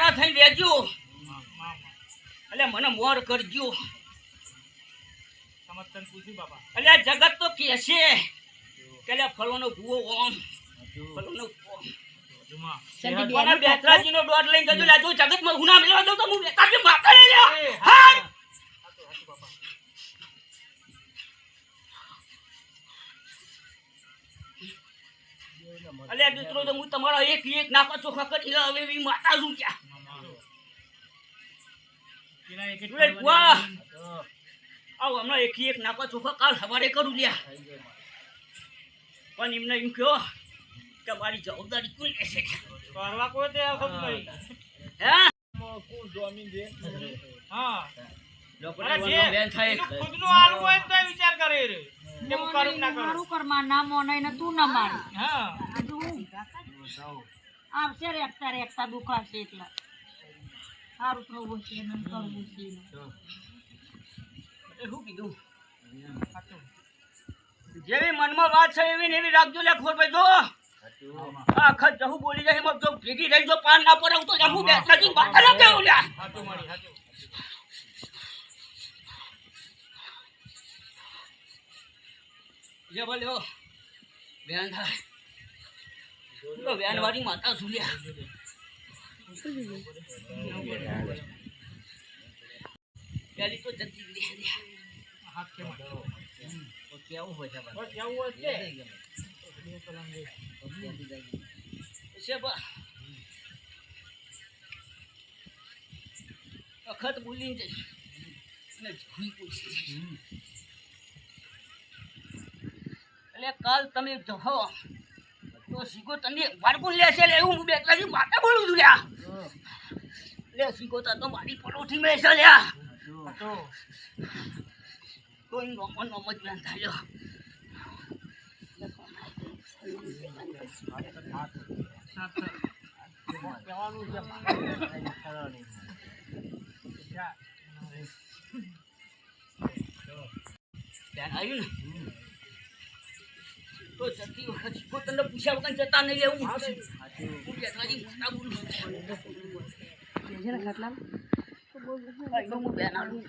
મારા થઈ રહેજો એટલે મને મોર કરજો સમર્થન પૂછ્યું બાપા એટલે જગત તો કે છે કે ફળવાનો ભૂવો ઓમ ફળવાનો બેતરાજી નો દોડ લઈને જજો લાજો જગત માં ગુના મેળવા દઉં તો હું બેતાજી માતા લઈ લે હા અલે મિત્રો તો હું તમારો એક નાકો ચોખા કરી હવે એવી માતા છું ક્યાં વાહ આવ હમણાં એક નાકો ચોખા કાલ સવારે કરું લ્યા પણ એમને એમ કહો કે મારી જવાબદારી કોણ લેશે કરવા કોઈ તે ખબર નહીં હે કોણ જમીન દે હા ખુદનું આલું હોય તો વિચાર કરે રે કે હું કરું ના કરું મારું કરમાં ના મોનાઈ ને તું ના મારી હા આવશે રેખતા દુખાશે એટલા સારું થવું છે ને કરવું છે શું કીધું જેવી મનમાં વાત છે એવી ને એવી રાખજો લે ખોર ભાઈ જો આખા જહુ બોલી જાય એમાં જો ભેગી રહી જો પાન ના પર તો જમુ બેસલાજી બાકા ન કેવું લ્યા હાચું મારી હાચું જે બોલ્યો બેન થાય તો બેન વાળી માતા સુલ્યા પેલી તો જતી રહી હાથ કે માં કેવું હોય છે બસ કેવું હોય છે શેબા અખત બોલીને જઈ અને ભૂઈ પૂછી એટલે કાલ તમે જહો તો શીખો તને વારકું લેશે એટલે એવું હું બેટલાજી માતા બોલું છું લ્યા લે શીખો તો મારી પરોઠી મેં છે લ્યા તો એ નોમ જ બેન થાય ધ્યાન આવ્યું ને તો જતી વખત તને પૂછ્યા વગર જતા નહીં લેવું હું બેટલાજી મોટા બોલું હું બેન આવું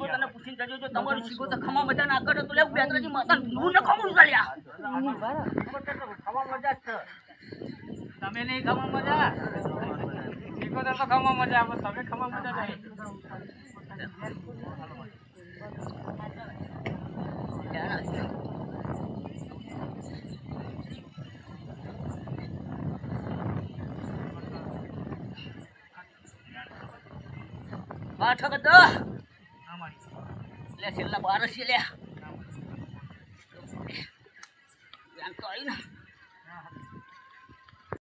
તને પૂછીને જજો જો તમારું શીખો તો ખમા મજા ના કરે તો લે બેટરાજી માતા હું ન ખમું ચાલ્યા ખમા મજા જ છે તમે નહીં ખમા મજા શીખો તો ખમા મજા આવે તમે ખમા મજા નહીં પાઠક તો લે છેલ્લા 12 છે લે તો આવ્યું ને